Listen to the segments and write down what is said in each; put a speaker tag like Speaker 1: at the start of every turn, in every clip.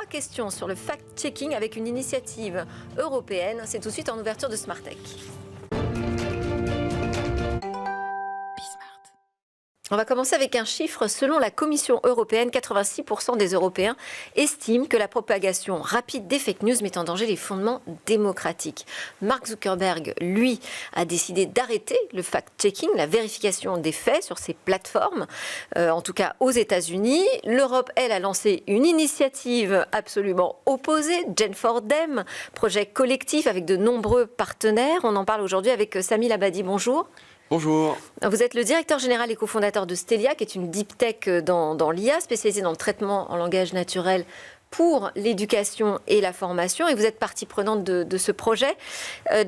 Speaker 1: questions sur le fact-checking avec une initiative européenne. C'est tout de suite en ouverture de Smart Tech. On va commencer avec un chiffre. Selon la Commission européenne, 86% des Européens estiment que la propagation rapide des fake news met en danger les fondements démocratiques. Mark Zuckerberg, lui, a décidé d'arrêter le fact-checking, la vérification des faits sur ses plateformes, en tout cas aux États-Unis. L'Europe, elle, a lancé une initiative absolument opposée, Gen for Dem, projet collectif avec de nombreux partenaires. On en parle aujourd'hui avec Sami Labadi. Bonjour.
Speaker 2: Bonjour.
Speaker 1: Vous êtes le directeur général et cofondateur de Stelia, qui est une deep tech dans l'IA, spécialisée dans le traitement en langage naturel pour l'éducation et la formation. Et vous êtes partie prenante de ce projet.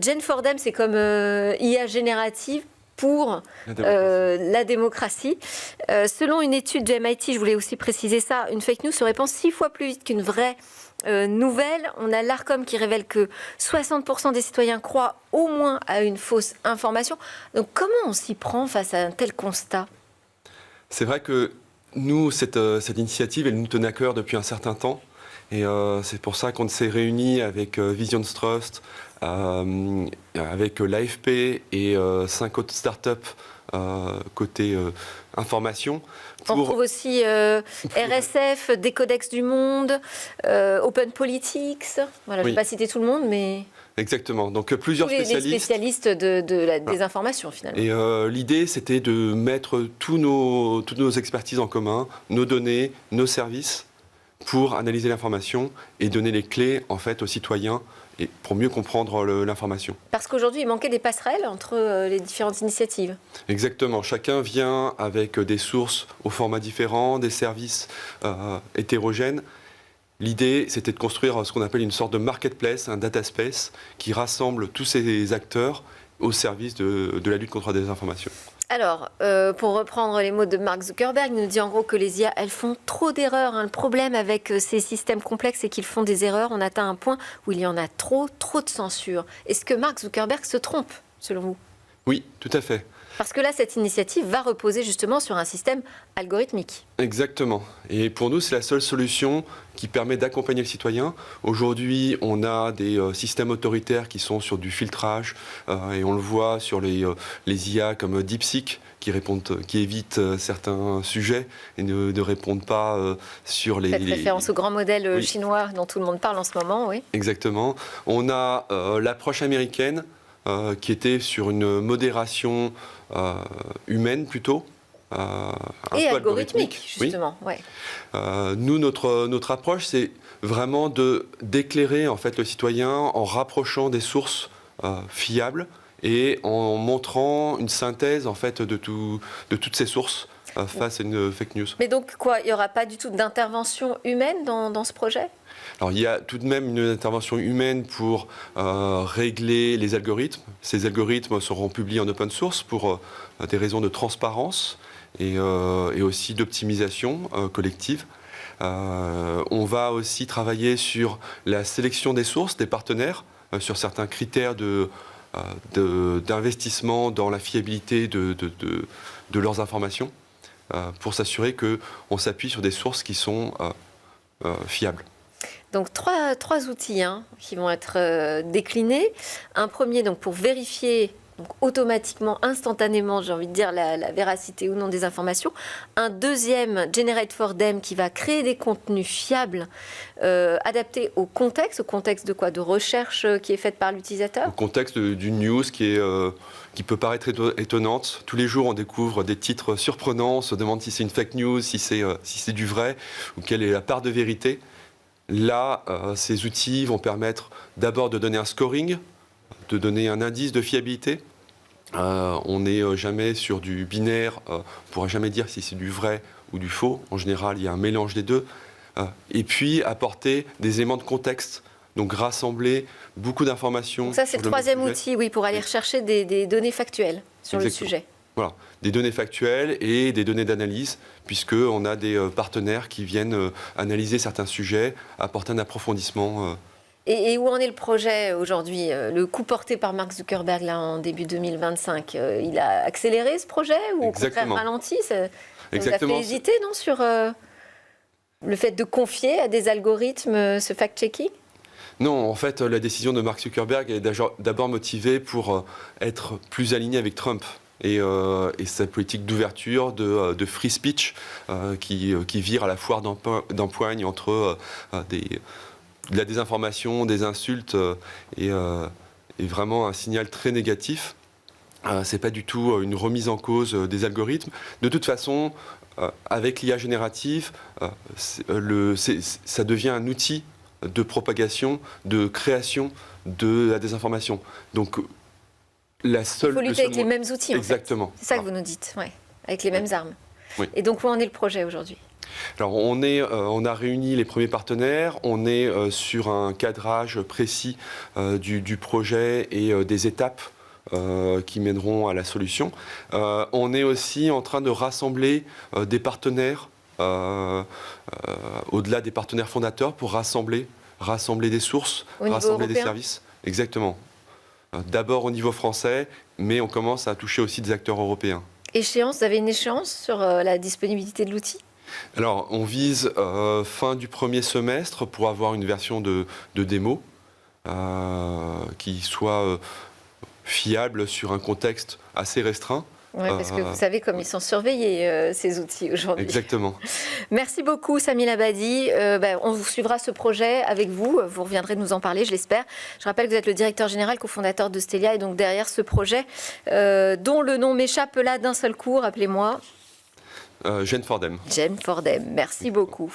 Speaker 1: Gen for Dem, c'est comme IA générative pour la démocratie. Selon une étude du MIT, je voulais aussi préciser ça, une fake news se répand 6 fois plus vite qu'une vraie nouvelle. On a l'Arcom qui révèle que 60% des citoyens croient au moins à une fausse information. Donc comment on s'y prend face à un tel constat ?
Speaker 2: C'est vrai que nous, cette initiative, elle nous tenait à cœur depuis un certain temps. Et c'est pour ça qu'on s'est réunis avec Vision Trust, avec l'AFP et 5 autres startups côté information.
Speaker 1: On retrouve aussi RSF, Décodex du Monde, Open Politics. Voilà, je ne vais pas citer tout le monde, mais...
Speaker 2: Exactement. Donc plusieurs spécialistes.
Speaker 1: Les spécialistes de la désinformation, finalement.
Speaker 2: Et l'idée, c'était de mettre toutes nos expertises en commun, nos données, nos services, pour analyser l'information et donner les clés en fait aux citoyens et pour mieux comprendre l'information.
Speaker 1: Parce qu'aujourd'hui, il manquait des passerelles entre les différentes initiatives.
Speaker 2: Exactement. Chacun vient avec des sources au format différent, des services hétérogènes. L'idée, c'était de construire ce qu'on appelle une sorte de marketplace, un data space, qui rassemble tous ces acteurs au service de la lutte contre la désinformation.
Speaker 1: Alors, pour reprendre les mots de Mark Zuckerberg, il nous dit en gros que les IA, elles font trop d'erreurs. Le problème avec ces systèmes complexes, c'est qu'ils font des erreurs. On atteint un point où il y en a trop de censure. Est-ce que Mark Zuckerberg se trompe, selon vous ?
Speaker 2: Oui, tout à fait.
Speaker 1: Parce que là, cette initiative va reposer justement sur un système algorithmique.
Speaker 2: Exactement. Et pour nous, c'est la seule solution qui permet d'accompagner le citoyen. Aujourd'hui, on a des systèmes autoritaires qui sont sur du filtrage, et on le voit sur les IA comme DeepSeek, qui évitent certains sujets et ne répondent pas sur les...
Speaker 1: Faites référence au grand modèle chinois dont tout le monde parle en ce moment, oui.
Speaker 2: Exactement. On a l'approche américaine, qui était sur une modération humaine plutôt.
Speaker 1: Et algorithmique, justement.
Speaker 2: Oui. Nous, notre approche, c'est vraiment d'éclairer en fait, le citoyen en rapprochant des sources fiables et en montrant une synthèse en fait, de toutes ces sources face à une fake news.
Speaker 1: Mais donc quoi, il n'y aura pas du tout d'intervention humaine dans ce projet ?
Speaker 2: Alors, il y a tout de même une intervention humaine pour régler les algorithmes. Ces algorithmes seront publiés en open source pour des raisons de transparence et aussi d'optimisation collective. On va aussi travailler sur la sélection des sources, des partenaires, sur certains critères d'investissement dans la fiabilité de leurs informations, pour s'assurer qu'on s'appuie sur des sources qui sont fiables.
Speaker 1: Donc trois outils qui vont être déclinés. Un premier donc pour vérifier donc, automatiquement, instantanément, j'ai envie de dire, la véracité ou non des informations. Un deuxième, Generate for Them, qui va créer des contenus fiables, adaptés au contexte de quoi ? De recherche qui est faite par l'utilisateur ?
Speaker 2: Au contexte d'une news qui peut paraître étonnante. Tous les jours, on découvre des titres surprenants, on se demande si c'est une fake news, si c'est du vrai, ou quelle est la part de vérité. Là, ces outils vont permettre d'abord de donner un scoring, de donner un indice de fiabilité. On n'est jamais sur du binaire, on ne pourra jamais dire si c'est du vrai ou du faux. En général, il y a un mélange des deux. Et puis, apporter des éléments de contexte, donc rassembler beaucoup d'informations.
Speaker 1: Donc ça, c'est le troisième outil, oui, pour aller rechercher des données factuelles sur le sujet.
Speaker 2: Voilà, des données factuelles et des données d'analyse, puisqu'on a des partenaires qui viennent analyser certains sujets, apporter un approfondissement.
Speaker 1: Et où en est le projet aujourd'hui ? Le coup porté par Mark Zuckerberg là, en début 2025, il a accéléré ce projet ou au contraire ralenti ? Ça vous a fait hésiter, non, sur... Le fait de confier à des algorithmes ce fact-checking ?
Speaker 2: Non, en fait, la décision de Mark Zuckerberg est d'abord motivée pour être plus aligné avec Trump. Et sa politique d'ouverture, de free speech, qui vire à la foire d'empoigne entre de la désinformation, des insultes, et vraiment un signal très négatif. C'est pas du tout une remise en cause des algorithmes. De toute façon, avec l'IA générative, ça devient un outil de propagation, de création de la désinformation. Donc, il faut
Speaker 1: lutter avec les mêmes outils.
Speaker 2: Exactement.
Speaker 1: En fait. C'est ça que vous nous dites, ouais. Avec les mêmes armes.
Speaker 2: Oui.
Speaker 1: Et donc, où en est le projet aujourd'hui ?
Speaker 2: Alors, on a réuni les premiers partenaires, on est sur un cadrage précis du projet et des étapes qui mèneront à la solution. On est aussi en train de rassembler des partenaires, au-delà des partenaires fondateurs, pour rassembler des sources, rassembler des services. Exactement. D'abord au niveau français, mais on commence à toucher aussi des acteurs européens.
Speaker 1: Échéance, vous avez une échéance sur la disponibilité de l'outil ?
Speaker 2: Alors, on vise fin du premier semestre pour avoir une version de démo qui soit fiable sur un contexte assez restreint.
Speaker 1: Oui, parce que vous savez comme ils sont surveillés, ces outils aujourd'hui.
Speaker 2: Exactement.
Speaker 1: Merci beaucoup, Samil Abadi. On vous suivra ce projet avec vous. Vous reviendrez nous en parler, je l'espère. Je rappelle que vous êtes le directeur général, cofondateur de Stelia, et donc derrière ce projet, dont le nom m'échappe là d'un seul coup, rappelez-moi.
Speaker 2: Jen Fordham.
Speaker 1: Jen Fordham, merci beaucoup.